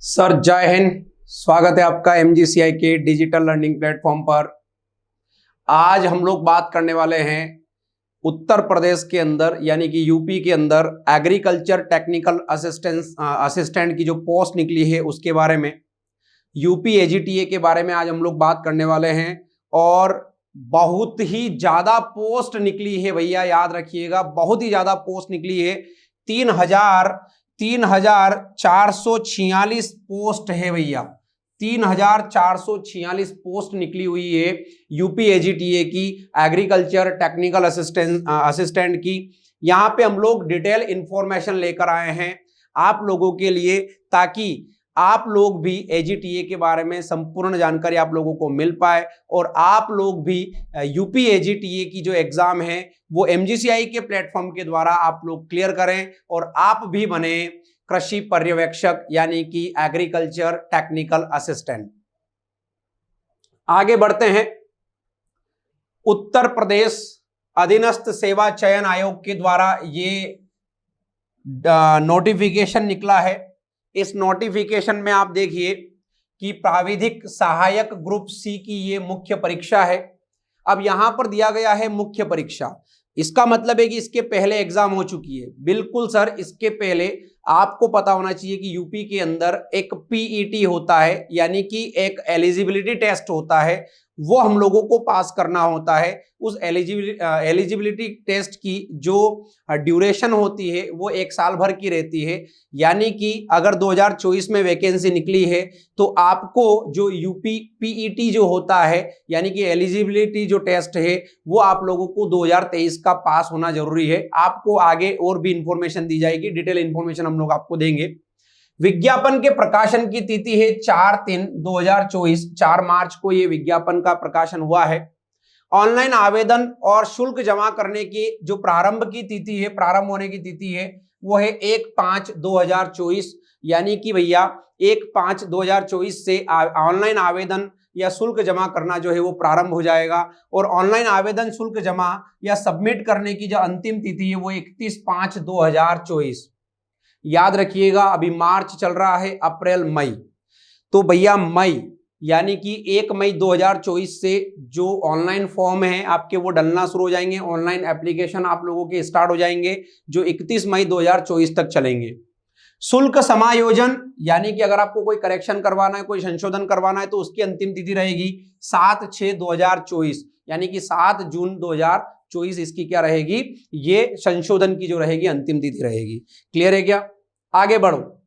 Sir जय हिंद। स्वागत है आपका एमजीसीआई के डिजिटल लर्निंग प्लेटफॉर्म पर। आज हम लोग बात करने वाले हैं उत्तर प्रदेश के अंदर यानी कि यूपी के अंदर एग्रीकल्चर टेक्निकल असिस्टेंट की जो पोस्ट निकली है उसके बारे में, यूपी एजीटीए के बारे में आज हम लोग बात करने वाले हैं। और बहुत ही ज्यादा पोस्ट निकली है भैया, याद रखिएगा, बहुत ही ज्यादा पोस्ट निकली है। 3,446 पोस्ट है भैया, 3,446 पोस्ट निकली हुई है यूपी एजीटीए की एग्रीकल्चर टेक्निकल असिस्टेंट की। यहाँ पे हम लोग डिटेल इंफॉर्मेशन लेकर आए हैं आप लोगों के लिए, ताकि आप लोग भी एजीटीए के बारे में संपूर्ण जानकारी आप लोगों को मिल पाए और आप लोग भी यूपी एजीटीए की जो एग्जाम है वो एमजीसीआई के प्लेटफॉर्म के द्वारा आप लोग क्लियर करें और आप भी बने कृषि पर्यवेक्षक यानी कि एग्रीकल्चर टेक्निकल असिस्टेंट। आगे बढ़ते हैं। उत्तर प्रदेश अधीनस्थ सेवा चयन आयोग के द्वारा ये नोटिफिकेशन निकला है। इस नोटिफिकेशन में आप देखिए कि प्राविधिक सहायक ग्रुप सी की ये मुख्य परीक्षा है। अब यहां पर दिया गया है मुख्य परीक्षा, इसका मतलब है कि इसके पहले एग्जाम हो चुकी है। बिल्कुल सर, इसके पहले आपको पता होना चाहिए कि यूपी के अंदर एक पीईटी होता है यानी कि एक एलिजिबिलिटी टेस्ट होता है, वो हम लोगों को पास करना होता है। उस एलिजिबिलिटी टेस्ट की जो ड्यूरेशन होती है वो 1 साल भर की रहती है। यानी कि अगर 2024 में वैकेंसी निकली है तो आपको जो यूपी पीईटी जो होता है यानी कि एलिजिबिलिटी जो टेस्ट है वो आप लोगों को 2023 का पास होना जरूरी है। आपको आगे और भी इंफॉर्मेशन दी जाएगी, डिटेल इंफॉर्मेशन हम लोग आपको देंगे। विज्ञापन के प्रकाशन की तिथि है 4/3/2024, 4 मार्च को ये विज्ञापन का प्रकाशन हुआ है। ऑनलाइन आवेदन और शुल्क जमा करने की जो प्रारंभ होने की तिथि है वो है 1/5/2024, यानी कि भैया 1/5/2024 से ऑनलाइन आवेदन या शुल्क जमा करना जो है वो प्रारंभ हो जाएगा। और ऑनलाइन आवेदन शुल्क जमा या सबमिट करने की जो अंतिम तिथि है वो 31/5/2024। याद रखिएगा, अभी मार्च चल रहा है, अप्रैल मई, तो भैया मई यानी कि 1 मई 2024 से जो ऑनलाइन फॉर्म है आपके वो डलना शुरू हो जाएंगे। ऑनलाइन एप्लीकेशन आप लोगों के स्टार्ट हो जाएंगे जो 31 मई 2024 तक चलेंगे। शुल्क समायोजन यानी कि अगर आपको कोई करेक्शन करवाना है, कोई संशोधन करवाना है तो उसकी अंतिम तिथि रहेगी 7/6/2024, यानी कि 7 जून 2024 इसकी क्या रहेगी, ये संशोधन की जो रहेगी अंतिम तिथि रहेगी। क्लियर है क्या? आगे बढ़ो।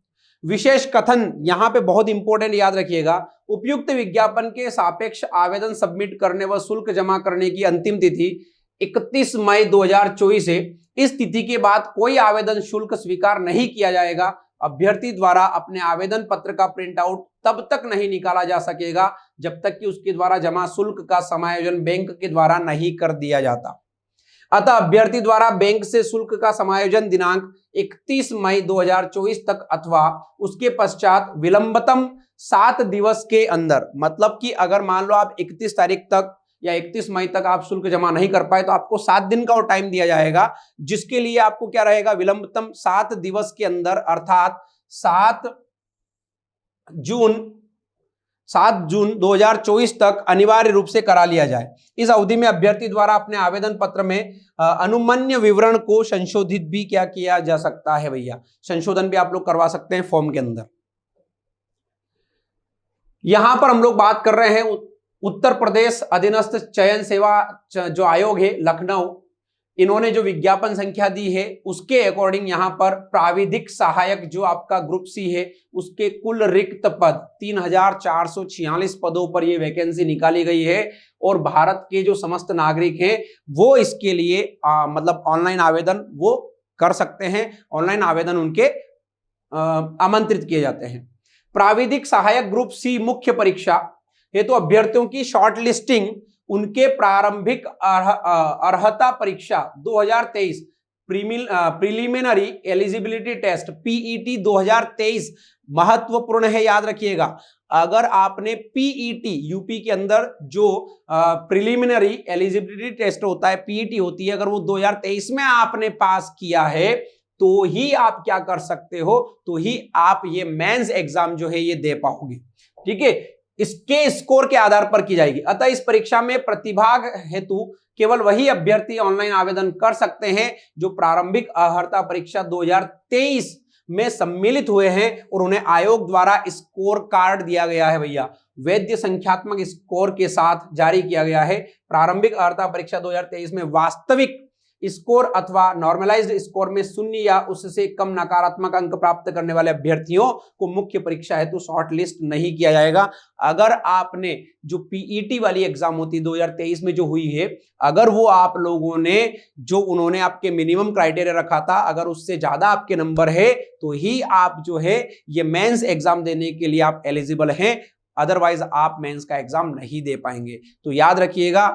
विशेष कथन यहां पे बहुत इंपॉर्टेंट, याद रखिएगा। उपयुक्त विज्ञापन के सापेक्ष आवेदन सबमिट करने व शुल्क जमा करने की अंतिम तिथि 31 मई 2024 है। इस तिथि के बाद कोई आवेदन शुल्क स्वीकार नहीं किया जाएगा। अभ्यर्थी द्वारा अपने आवेदन पत्र का प्रिंट आउट तब तक नहीं निकाला जा सकेगा जब तक कि उसके द्वारा जमा शुल्क का समायोजन बैंक के द्वारा नहीं कर दिया जाता। अतः अभ्यर्थी द्वारा बैंक से शुल्क का समायोजन दिनांक 31 मई 2024 तक अथवा उसके पश्चात विलंबतम 7 दिवस के अंदर, मतलब कि अगर मान लो आप 31 तारीख तक या 31 मई तक आप शुल्क जमा नहीं कर पाए तो आपको 7 दिन का और टाइम दिया जाएगा, जिसके लिए आपको क्या रहेगा, विलंबतम 7 दिवस के अंदर अर्थात 7 जून 2024 तक अनिवार्य रूप से करा लिया जाए। इस अवधि में अभ्यर्थी द्वारा अपने आवेदन पत्र में अनुमन्य विवरण को संशोधित भी क्या किया जा सकता है भैया, संशोधन भी आप लोग करवा सकते हैं फॉर्म के अंदर। यहां पर हम लोग बात कर रहे हैं उत्तर प्रदेश अधीनस्थ चयन सेवा जो आयोग है लखनऊ, इन्होंने जो विज्ञापन संख्या दी है उसके अकॉर्डिंग यहां पर प्राविधिक सहायक जो आपका ग्रुप सी है उसके कुल रिक्त पद 3,446 पदों पर ये वैकेंसी निकाली गई है। और भारत के जो समस्त नागरिक हैं वो इसके लिए मतलब ऑनलाइन आवेदन वो कर सकते हैं। ऑनलाइन आवेदन उनके आमंत्रित किए जाते हैं। प्राविधिक सहायक ग्रुप सी मुख्य परीक्षा हेतु तो अभ्यर्थियों की शॉर्ट लिस्टिंग उनके प्रारंभिक अर्हता परीक्षा 2023 प्रीलिमिनरी एलिजिबिलिटी टेस्ट पीईटी 2023 महत्वपूर्ण है, याद रखिएगा। अगर आपने पीईटी यूपी के अंदर जो प्रीलिमिनरी एलिजिबिलिटी टेस्ट होता है, पीईटी होती है, अगर वो 2023 में आपने पास किया है तो ही आप क्या कर सकते हो, तो ही आप ये मेंस एग्जाम जो है ये दे पाओगे। ठीक है, इसके स्कोर के आधार पर की जाएगी। अतः इस परीक्षा में प्रतिभाग हेतु केवल वही अभ्यर्थी ऑनलाइन आवेदन कर सकते हैं जो प्रारंभिक अर्हता परीक्षा 2023 में सम्मिलित हुए हैं और उन्हें आयोग द्वारा स्कोर कार्ड दिया गया है भैया, वैध संख्यात्मक स्कोर के साथ जारी किया गया है। प्रारंभिक अर्हता परीक्षा 2023 में वास्तविक स्कोर अथवा नॉर्मलाइज्ड स्कोर में 0 या उससे कम नकारात्मक अंक प्राप्त करने वाले अभ्यर्थियों को मुख्य परीक्षा हेतु शॉर्ट लिस्ट नहीं किया जाएगा। अगर आपने जो पीईटी वाली एग्जाम होती 2023 में जो हुई है, अगर वो आप लोगों ने जो उन्होंने आपके मिनिमम क्राइटेरिया रखा था, अगर उससे ज्यादा आपके नंबर है तो ही आप जो है ये मेंस एग्जाम देने के लिए आप एलिजिबल हैं, अदरवाइज आप मेंस का एग्जाम नहीं दे पाएंगे। तो याद रखिएगा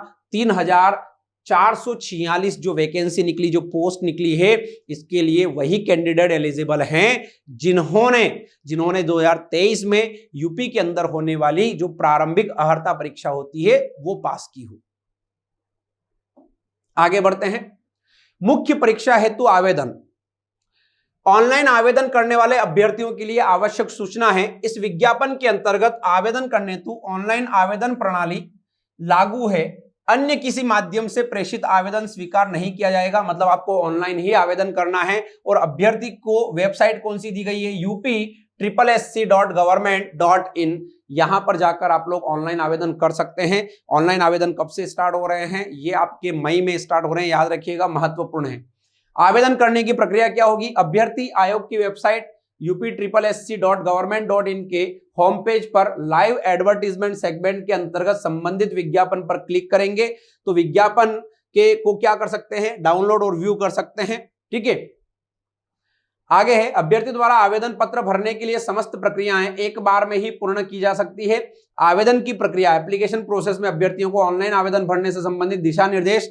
3446 जो वैकेंसी निकली, जो पोस्ट निकली है, इसके लिए वही कैंडिडेट एलिजिबल हैं जिन्होंने 2023 में यूपी के अंदर होने वाली जो प्रारंभिक अर्हता परीक्षा होती है वो पास की हो। आगे बढ़ते हैं। मुख्य परीक्षा हेतु आवेदन। ऑनलाइन आवेदन करने वाले अभ्यर्थियों के लिए आवश्यक सूचना है, इस विज्ञापन के अंतर्गत आवेदन करने हेतु ऑनलाइन आवेदन प्रणाली लागू है। अन्य किसी माध्यम से प्रेषित आवेदन स्वीकार नहीं किया जाएगा। मतलब आपको ऑनलाइन ही आवेदन करना है और अभ्यर्थी को वेबसाइट कौन सी दी गई है, upSSC.government.in, यहां पर जाकर आप लोग ऑनलाइन आवेदन कर सकते हैं। ऑनलाइन आवेदन कब से स्टार्ट हो रहे हैं, ये आपके मई में स्टार्ट हो रहे हैं, याद रखिएगा, महत्वपूर्ण है। आवेदन करने की प्रक्रिया क्या होगी, अभ्यर्थी आयोग की वेबसाइट upSSC.government.in के होम पेज पर लाइव एडवर्टीजमेंट सेगमेंट के अंतर्गत संबंधित विज्ञापन पर क्लिक करेंगे तो विज्ञापन के को क्या कर सकते हैं, डाउनलोड और व्यू कर सकते हैं। ठीक है, आगे है, अभ्यर्थी द्वारा आवेदन पत्र भरने के लिए समस्त प्रक्रियाएं एक बार में ही पूर्ण की जा सकती है। आवेदन की प्रक्रिया, एप्लीकेशन प्रोसेस में अभ्यर्थियों को ऑनलाइन आवेदन भरने से संबंधित दिशा निर्देश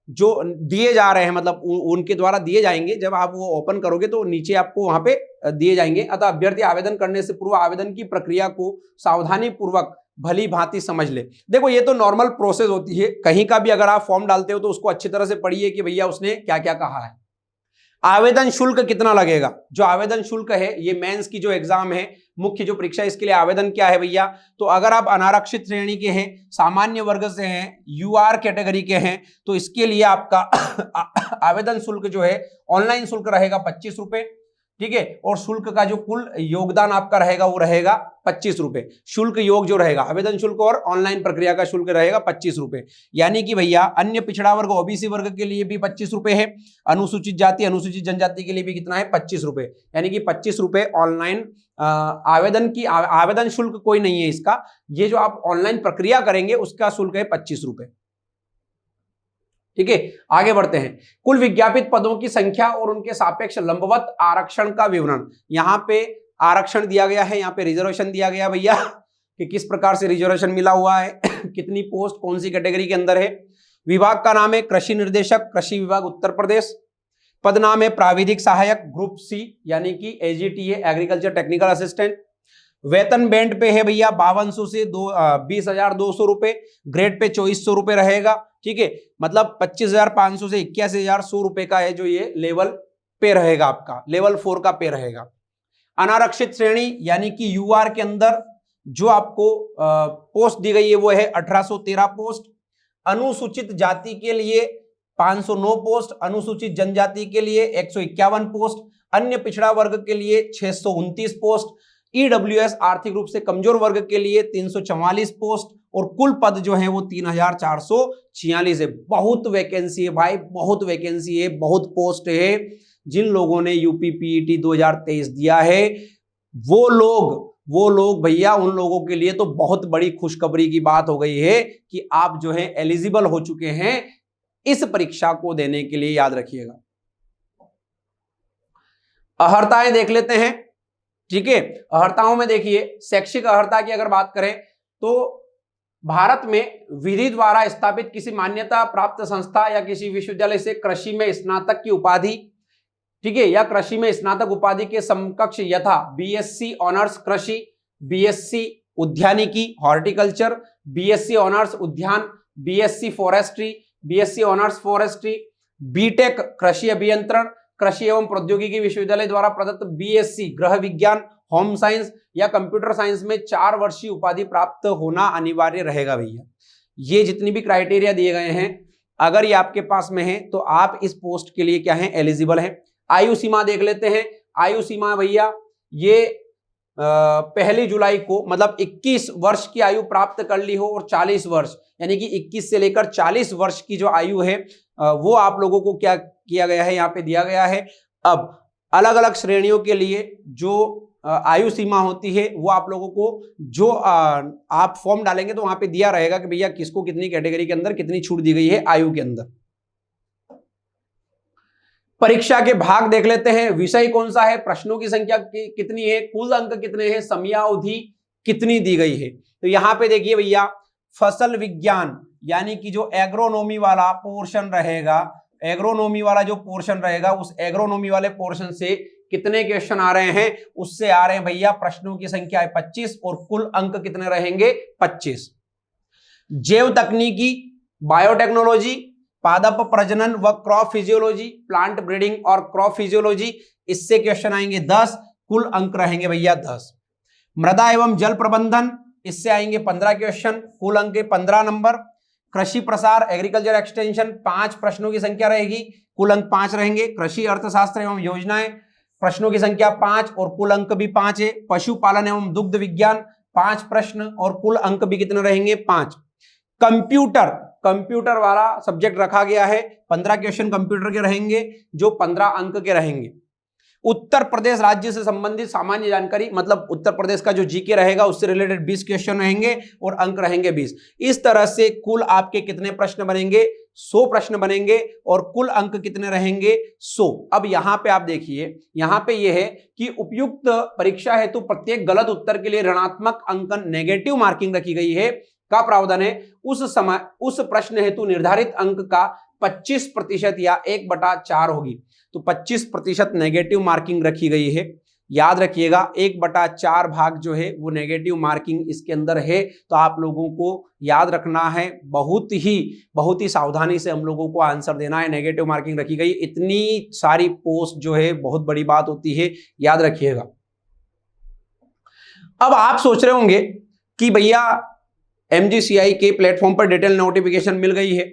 जो दिए जा रहे हैं, मतलब उनके द्वारा दिए जाएंगे, जब आप वो ओपन करोगे तो नीचे आपको वहां पे दिए जाएंगे। अतः अभ्यर्थी आवेदन करने से पूर्व आवेदन की प्रक्रिया को सावधानी पूर्वक भली भांति समझ ले। देखो ये तो नॉर्मल प्रोसेस होती है, कहीं का भी अगर आप फॉर्म डालते हो तो उसको अच्छी तरह से पढ़िए कि भैया उसने क्या क्या कहा है। आवेदन शुल्क कितना लगेगा, जो आवेदन शुल्क है, ये मेंस की जो एग्जाम है, मुख्य जो परीक्षा, इसके लिए आवेदन क्या है भैया, तो अगर आप अनारक्षित श्रेणी के हैं, सामान्य वर्ग से हैं, यूआर कैटेगरी के हैं, तो इसके लिए आपका आवेदन शुल्क जो है, ऑनलाइन शुल्क रहेगा 25 रुपए। ठीक है, और शुल्क का जो कुल योगदान आपका रहेगा वो रहेगा 25 रुपए। शुल्क योग जो रहेगा, आवेदन शुल्क और ऑनलाइन प्रक्रिया का शुल्क रहेगा 25 रुपए। यानी कि भैया अन्य पिछड़ा वर्ग ओबीसी वर्ग के लिए भी 25 रुपए है, अनुसूचित जाति अनुसूचित जनजाति के लिए भी कितना है, 25 रुपए। यानी कि 25 रुपए ऑनलाइन आवेदन की आवेदन शुल्क कोई नहीं है इसका, ये जो आप ऑनलाइन प्रक्रिया करेंगे उसका शुल्क है 25 रुपए। ठीक है, आगे बढ़ते हैं। कुल विज्ञापित पदों की संख्या और उनके सापेक्ष लंबवत आरक्षण का विवरण। यहाँ पे आरक्षण दिया गया है, यहाँ पे रिजर्वेशन दिया गया भैया कि किस प्रकार से रिजर्वेशन मिला हुआ है कितनी पोस्ट कौन सी कैटेगरी के अंदर है। विभाग का नाम है कृषि निर्देशक, कृषि विभाग उत्तर प्रदेश। पद नाम है प्राविधिक सहायक ग्रुप सी, यानी कि एजीटीए, एग्रीकल्चर टेक्निकल असिस्टेंट। वेतन बैंड पे है भैया 5200 से 20,200 रुपए, ग्रेड पे 2400 रुपए रहेगा। ठीक है, मतलब 25,500 से 81,100 रुपए का है जो ये लेवल पे रहेगा, आपका लेवल 4 का पे रहेगा। अनारक्षित श्रेणी यानी कि यूआर के अंदर जो आपको पोस्ट दी गई है वो है 1813 पोस्ट। अनुसूचित जाति के लिए 509 पोस्ट, अनुसूचित जनजाति के लिए 151 पोस्ट, अन्य पिछड़ा वर्ग के लिए 629 पोस्ट, ईडब्ल्यूएस आर्थिक रूप से कमजोर वर्ग के लिए 344 पोस्ट, और कुल पद जो है वो 3,446 है। बहुत वैकेंसी है भाई, बहुत वैकेंसी है, बहुत पोस्ट है। जिन लोगों ने यूपी पीईटी 2023 दिया है वो लोग भैया, उन लोगों के लिए तो बहुत बड़ी खुशखबरी की बात हो गई है कि आप जो है एलिजिबल हो चुके हैं इस परीक्षा को देने के लिए, याद रखिएगा। अर्हताएं देख लेते हैं। ठीक है, अर्हताओं में देखिए, शैक्षिक अर्हता की अगर बात करें तो भारत में विधि द्वारा स्थापित किसी मान्यता प्राप्त संस्था या किसी विश्वविद्यालय से कृषि में स्नातक की उपाधि, ठीक है, या कृषि में स्नातक उपाधि के समकक्ष यथा बीएससी ऑनर्स कृषि, बीएससी उद्यानिकी हॉर्टिकल्चर, बीएससी ऑनर्स उद्यान, BSc forestry, BSc honours forestry, BTech कृषि अभियंत्रण, कृषि एवं प्रौद्योगिकी विश्वविद्यालय द्वारा प्रदत्त बीएससी गृह विज्ञान, होम साइंस या कंप्यूटर साइंस में 4 वर्षीय उपाधि प्राप्त होना अनिवार्य रहेगा भैया। ये जितनी भी क्राइटेरिया दिए गए हैं, अगर ये आपके पास में है तो आप इस पोस्ट के लिए क्या है, एलिजिबल हैं। आयु सीमा देख लेते हैं। आयु सीमा भैया ये 1 जुलाई को, मतलब 21 वर्ष की आयु प्राप्त कर ली हो और 40 वर्ष, यानी कि 21 से लेकर 40 वर्ष की जो आयु है वो आप लोगों को क्या किया गया है, यहाँ पे दिया गया है। अब अलग अलग श्रेणियों के लिए जो आयु सीमा होती है वो आप लोगों को जो आप फॉर्म डालेंगे तो वहां पे दिया रहेगा कि भैया किसको कितनी कैटेगरी के अंदर कितनी छूट दी गई है आयु के अंदर। परीक्षा के भाग देख लेते हैं। विषय कौन सा है, प्रश्नों की संख्या कितनी है, कुल अंक कितने हैं, समयावधि कितनी दी गई है। तो यहां पे देखिए भैया, फसल विज्ञान यानी कि जो एग्रोनॉमी वाला पोर्शन रहेगा, एग्रोनॉमी वाला जो पोर्शन रहेगा, उस एग्रोनॉमी वाले पोर्शन से कितने क्वेश्चन आ रहे हैं, उससे आ रहे हैं भैया प्रश्नों की संख्या है 25 और कुल अंक कितने रहेंगे, 25। जैव तकनीकी, बायोटेक्नोलॉजी, पादप प्रजनन व क्रॉप फिजियोलॉजी, प्लांट ब्रीडिंग और क्रॉप फिजियोलॉजी, इससे क्वेश्चन आएंगे 10, कुल अंक रहेंगे भैया 10। मृदा एवं जल प्रबंधन, इससे आएंगे 15 क्वेश्चन, कुल अंक 15 नंबर। कृषि प्रसार, एग्रीकल्चर एक्सटेंशन, 5 प्रश्नों की संख्या रहेगी, कुल अंक 5 रहेंगे। कृषि अर्थशास्त्र एवं योजनाएं, प्रश्नों की संख्या 5 और कुल अंक भी 5 है। पशुपालन एवं दुग्ध विज्ञान, 5 प्रश्न और कुल अंक भी कितने रहेंगे, 5। कंप्यूटर, कंप्यूटर वाला सब्जेक्ट रखा गया है, 15 क्वेश्चन कंप्यूटर के रहेंगे जो 15 अंक के रहेंगे। उत्तर प्रदेश राज्य से संबंधित सामान्य जानकारी, मतलब उत्तर प्रदेश का जो जीके रहेगा उससे रिलेटेड 20 क्वेश्चन रहेंगे और अंक रहेंगे 20। इस तरह से कुल आपके कितने प्रश्न बनेंगे, 100 प्रश्न बनेंगे और कुल अंक कितने रहेंगे, 100। अब यहां पे आप देखिए, यहां पे ये है कि उपयुक्त परीक्षा हेतु प्रत्येक गलत उत्तर के लिए ऋणात्मक अंकन, नेगेटिव मार्किंग रखी गई है का प्रावधान है। उस समय उस प्रश्न हेतु निर्धारित अंक का 25% या 1/4 होगी। तो 25% नेगेटिव मार्किंग रखी गई है। याद रखिएगा 1/4 भाग जो है वो नेगेटिव मार्किंग इसके अंदर है। तो आप लोगों को याद रखना है, बहुत ही सावधानी से हम लोगों को आंसर देना है। नेगेटिव मार्किंग रखी गई, इतनी सारी पोस्ट जो है बहुत बड़ी बात होती है, याद रखिएगा। अब आप सोच रहे होंगे कि भैया MGCI के प्लेटफॉर्म पर डिटेल नोटिफिकेशन मिल गई है,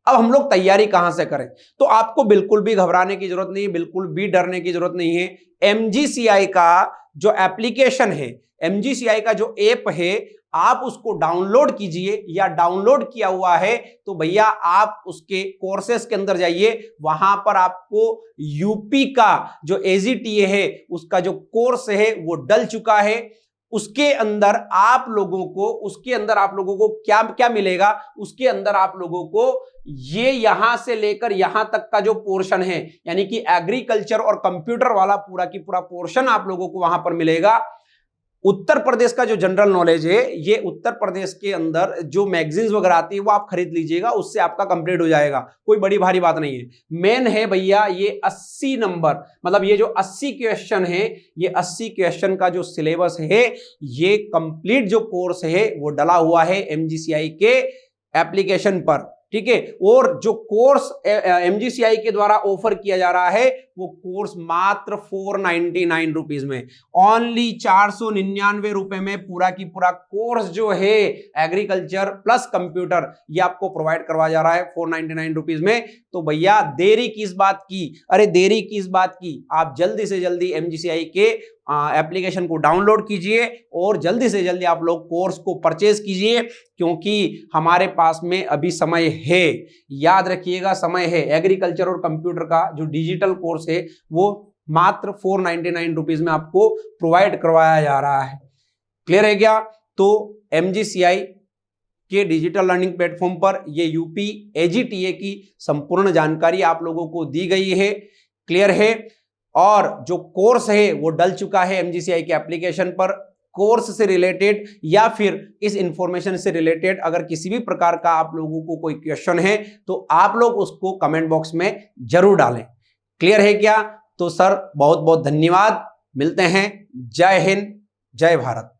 अब हम लोग तैयारी कहां से करें। तो आपको बिल्कुल भी घबराने की जरूरत नहीं है, बिल्कुल भी डरने की जरूरत नहीं है। MGCI का जो एप्लीकेशन है, MGCI का जो ऐप है, आप उसको डाउनलोड कीजिए, या डाउनलोड किया हुआ है तो भैया आप उसके कोर्सेस के अंदर जाइए। वहां पर आपको यूपी का जो AGTA है उसका जो कोर्स है वो डल चुका है। उसके अंदर आप लोगों को क्या क्या मिलेगा, उसके अंदर आप लोगों को ये यहां से लेकर यहां तक का जो पोर्शन है, यानी कि एग्रीकल्चर और कंप्यूटर वाला पूरा की पूरा पोर्शन आप लोगों को वहां पर मिलेगा। उत्तर प्रदेश का जो जनरल नॉलेज है, ये उत्तर प्रदेश के अंदर जो मैगजीन्स वगैरह आती है वो आप खरीद लीजिएगा, उससे आपका कंप्लीट हो जाएगा, कोई बड़ी भारी बात नहीं है। मेन है भैया ये 80 नंबर, मतलब ये जो 80 क्वेश्चन है, ये 80 क्वेश्चन का जो सिलेबस है, ये कंप्लीट जो कोर्स है वो डला हुआ है MGCI के एप्लीकेशन पर, ठीक है। और जो कोर्स MGCI के द्वारा ऑफर किया जा रहा है वो कोर्स मात्र 499 रुपीज में, ओनली 499 रुपए में पूरा की पूरा कोर्स जो है एग्रीकल्चर प्लस कंप्यूटर ये आपको प्रोवाइड करवा जा रहा है 499 रुपीज में। तो भैया देरी किस बात की, अरे देरी किस बात की, आप जल्दी से जल्दी MGCI के एप्लीकेशन को डाउनलोड कीजिए और जल्दी से जल्दी आप लोग कोर्स को परचेज कीजिए, क्योंकि हमारे पास में अभी समय है। याद रखिएगा समय है। एग्रीकल्चर और कंप्यूटर का जो डिजिटल कोर्स है वो मात्र 499 रुपीज में आपको प्रोवाइड करवाया जा रहा है। क्लियर है क्या? तो MGCI के डिजिटल लर्निंग प्लेटफॉर्म पर ये यूपी AGTA की संपूर्ण जानकारी आप लोगों को दी गई है। क्लियर है? और जो कोर्स है वो डल चुका है MGCI के एप्लीकेशन पर। कोर्स से रिलेटेड या फिर इस इंफॉर्मेशन से रिलेटेड अगर किसी भी प्रकार का आप लोगों को कोई क्वेश्चन है तो आप लोग उसको कमेंट बॉक्स में जरूर डालें। क्लियर है क्या? तो सर बहुत बहुत धन्यवाद, मिलते हैं। जय हिंद, जय भारत।